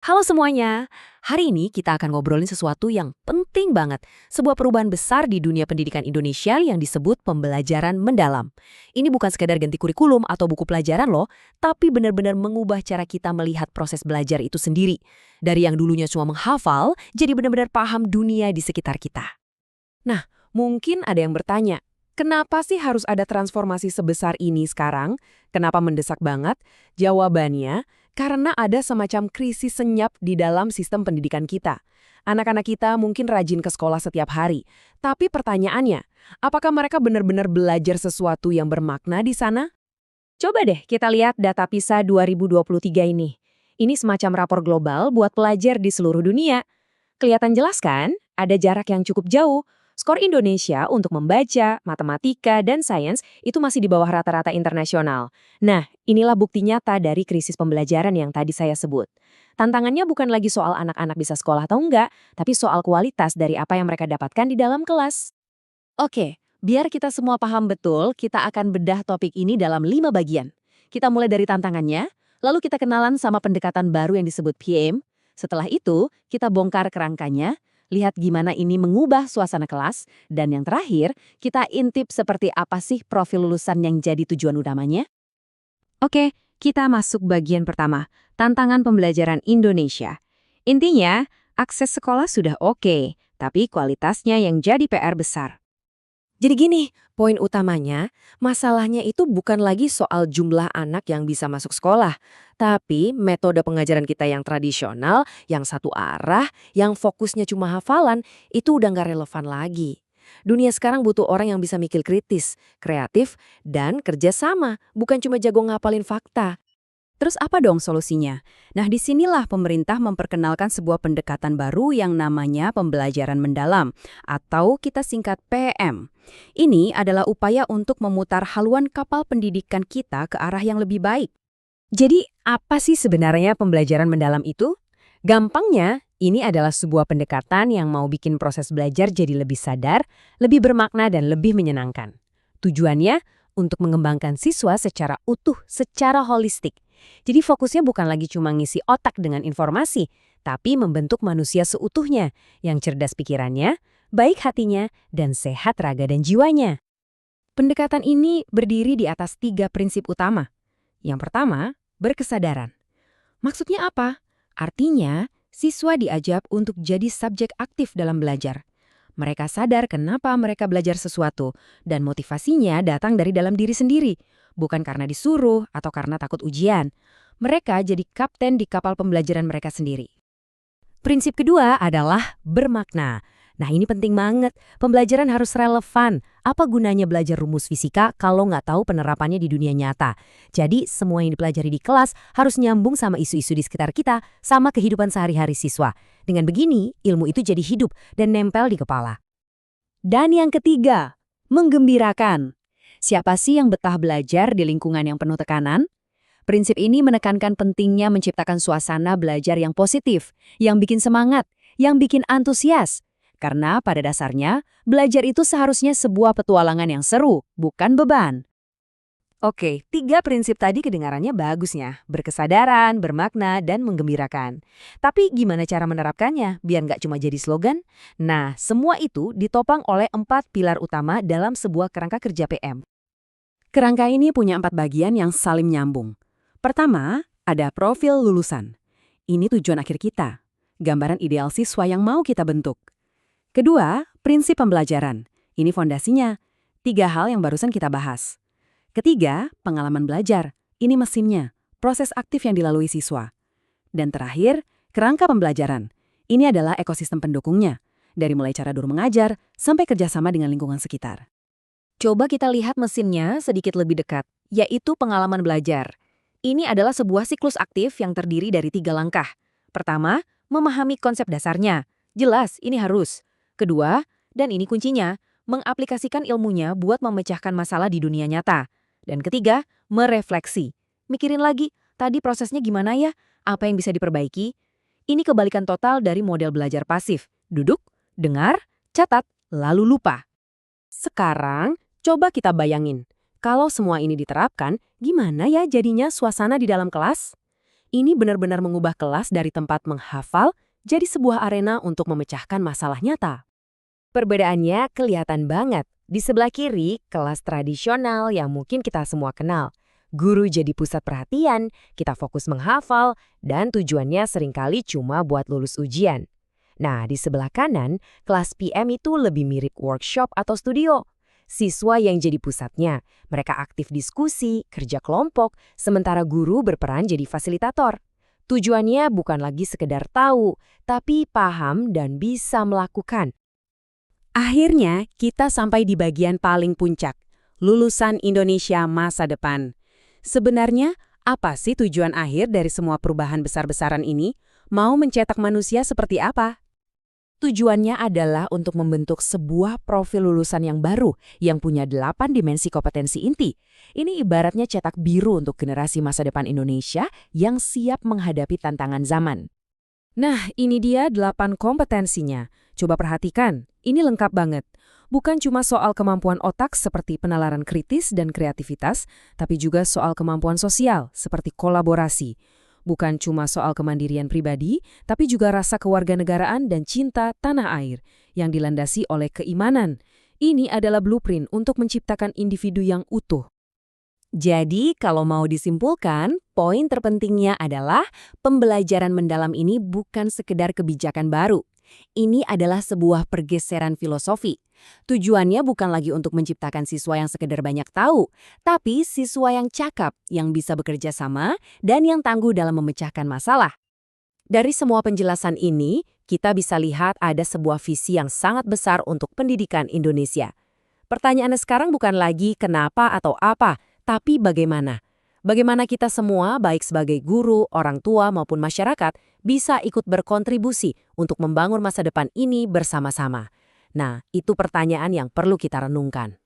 Halo semuanya, hari ini kita akan ngobrolin sesuatu yang penting banget. Sebuah perubahan besar di dunia pendidikan Indonesia yang disebut pembelajaran mendalam. Ini bukan sekedar ganti kurikulum atau buku pelajaran loh, tapi benar-benar mengubah cara kita melihat proses belajar itu sendiri. Dari yang dulunya cuma menghafal, jadi benar-benar paham dunia di sekitar kita. Nah, mungkin ada yang bertanya, kenapa sih harus ada transformasi sebesar ini sekarang? Kenapa mendesak banget? Jawabannya, karena ada semacam krisis senyap di dalam sistem pendidikan kita. Anak-anak kita mungkin rajin ke sekolah setiap hari, tapi pertanyaannya, apakah mereka benar-benar belajar sesuatu yang bermakna di sana? Coba deh kita lihat data PISA 2023 ini. Ini semacam rapor global buat pelajar di seluruh dunia. Kelihatan jelas kan? Ada jarak yang cukup jauh. Skor Indonesia untuk membaca, matematika, dan sains itu masih di bawah rata-rata internasional. Nah, inilah bukti nyata dari krisis pembelajaran yang tadi saya sebut. Tantangannya bukan lagi soal anak-anak bisa sekolah atau enggak, tapi soal kualitas dari apa yang mereka dapatkan di dalam kelas. Oke, biar kita semua paham betul, kita akan bedah topik ini dalam 5 bagian. Kita mulai dari tantangannya, lalu kita kenalan sama pendekatan baru yang disebut PM. Setelah itu, kita bongkar kerangkanya, lihat gimana ini mengubah suasana kelas, dan yang terakhir, kita intip seperti apa sih profil lulusan yang jadi tujuan utamanya. Oke, kita masuk bagian pertama, tantangan pembelajaran Indonesia. Intinya, akses sekolah sudah oke, tapi kualitasnya yang jadi PR besar. Jadi gini, poin utamanya, masalahnya itu bukan lagi soal jumlah anak yang bisa masuk sekolah, tapi metode pengajaran kita yang tradisional, yang satu arah, yang fokusnya cuma hafalan, itu udah nggak relevan lagi. Dunia sekarang butuh orang yang bisa mikir kritis, kreatif, dan kerja sama, bukan cuma jago ngapalin fakta. Terus apa dong solusinya? Nah, disinilah pemerintah memperkenalkan sebuah pendekatan baru yang namanya pembelajaran mendalam, atau kita singkat PM. Ini adalah upaya untuk memutar haluan kapal pendidikan kita ke arah yang lebih baik. Jadi, apa sih sebenarnya pembelajaran mendalam itu? Gampangnya, ini adalah sebuah pendekatan yang mau bikin proses belajar jadi lebih sadar, lebih bermakna, dan lebih menyenangkan. Tujuannya untuk mengembangkan siswa secara utuh, secara holistik. Jadi fokusnya bukan lagi cuma ngisi otak dengan informasi, tapi membentuk manusia seutuhnya, yang cerdas pikirannya, baik hatinya, dan sehat raga dan jiwanya. Pendekatan ini berdiri di atas 3 prinsip utama. Yang pertama, berkesadaran. Maksudnya apa? Artinya, siswa diajak untuk jadi subjek aktif dalam belajar. Mereka sadar kenapa mereka belajar sesuatu, dan motivasinya datang dari dalam diri sendiri, bukan karena disuruh atau karena takut ujian. Mereka jadi kapten di kapal pembelajaran mereka sendiri. Prinsip kedua adalah bermakna. Nah, ini penting banget. Pembelajaran harus relevan. Apa gunanya belajar rumus fisika kalau nggak tahu penerapannya di dunia nyata? Jadi, semua yang dipelajari di kelas harus nyambung sama isu-isu di sekitar kita, sama kehidupan sehari-hari siswa. Dengan begini, ilmu itu jadi hidup dan nempel di kepala. Dan yang ketiga, menggembirakan. Siapa sih yang betah belajar di lingkungan yang penuh tekanan? Prinsip ini menekankan pentingnya menciptakan suasana belajar yang positif, yang bikin semangat, yang bikin antusias. Karena pada dasarnya, belajar itu seharusnya sebuah petualangan yang seru, bukan beban. Oke, 3 prinsip tadi kedengarannya bagusnya, berkesadaran, bermakna, dan menggembirakan. Tapi gimana cara menerapkannya biar nggak cuma jadi slogan? Nah, semua itu ditopang oleh 4 pilar utama dalam sebuah kerangka kerja PM. Kerangka ini punya 4 bagian yang saling nyambung. Pertama, ada profil lulusan. Ini tujuan akhir kita, gambaran ideal siswa yang mau kita bentuk. Kedua, prinsip pembelajaran. Ini fondasinya, 3 hal yang barusan kita bahas. Ketiga, pengalaman belajar. Ini mesinnya, proses aktif yang dilalui siswa. Dan terakhir, kerangka pembelajaran. Ini adalah ekosistem pendukungnya, dari mulai cara guru mengajar sampai kerjasama dengan lingkungan sekitar. Coba kita lihat mesinnya sedikit lebih dekat, yaitu pengalaman belajar. Ini adalah sebuah siklus aktif yang terdiri dari 3 langkah. Pertama, memahami konsep dasarnya. Jelas, ini harus. Kedua, dan ini kuncinya, mengaplikasikan ilmunya buat memecahkan masalah di dunia nyata. Dan ketiga, merefleksi. Mikirin lagi, tadi prosesnya gimana ya? Apa yang bisa diperbaiki? Ini kebalikan total dari model belajar pasif. Duduk, dengar, catat, lalu lupa. Sekarang, coba kita bayangin. Kalau semua ini diterapkan, gimana ya jadinya suasana di dalam kelas? Ini benar-benar mengubah kelas dari tempat menghafal jadi sebuah arena untuk memecahkan masalah nyata. Perbedaannya kelihatan banget. Di sebelah kiri, kelas tradisional yang mungkin kita semua kenal. Guru jadi pusat perhatian, kita fokus menghafal, dan tujuannya seringkali cuma buat lulus ujian. Nah, di sebelah kanan, kelas PM itu lebih mirip workshop atau studio. Siswa yang jadi pusatnya, mereka aktif diskusi, kerja kelompok, sementara guru berperan jadi fasilitator. Tujuannya bukan lagi sekedar tahu, tapi paham dan bisa melakukan. Akhirnya, kita sampai di bagian paling puncak, lulusan Indonesia masa depan. Sebenarnya, apa sih tujuan akhir dari semua perubahan besar-besaran ini? Mau mencetak manusia seperti apa? Tujuannya adalah untuk membentuk sebuah profil lulusan yang baru yang punya 8 dimensi kompetensi inti. Ini ibaratnya cetak biru untuk generasi masa depan Indonesia yang siap menghadapi tantangan zaman. Nah, ini dia 8 kompetensinya. Coba perhatikan, ini lengkap banget. Bukan cuma soal kemampuan otak seperti penalaran kritis dan kreativitas, tapi juga soal kemampuan sosial seperti kolaborasi. Bukan cuma soal kemandirian pribadi, tapi juga rasa kewarganegaraan dan cinta tanah air yang dilandasi oleh keimanan. Ini adalah blueprint untuk menciptakan individu yang utuh. Jadi, kalau mau disimpulkan, poin terpentingnya adalah pembelajaran mendalam ini bukan sekedar kebijakan baru. Ini adalah sebuah pergeseran filosofi. Tujuannya bukan lagi untuk menciptakan siswa yang sekedar banyak tahu, tapi siswa yang cakap, yang bisa bekerja sama, dan yang tangguh dalam memecahkan masalah. Dari semua penjelasan ini, kita bisa lihat ada sebuah visi yang sangat besar untuk pendidikan Indonesia. Pertanyaannya sekarang bukan lagi kenapa atau apa, tapi bagaimana. Bagaimana kita semua, baik sebagai guru, orang tua, maupun masyarakat, bisa ikut berkontribusi untuk membangun masa depan ini bersama-sama. Nah, itu pertanyaan yang perlu kita renungkan.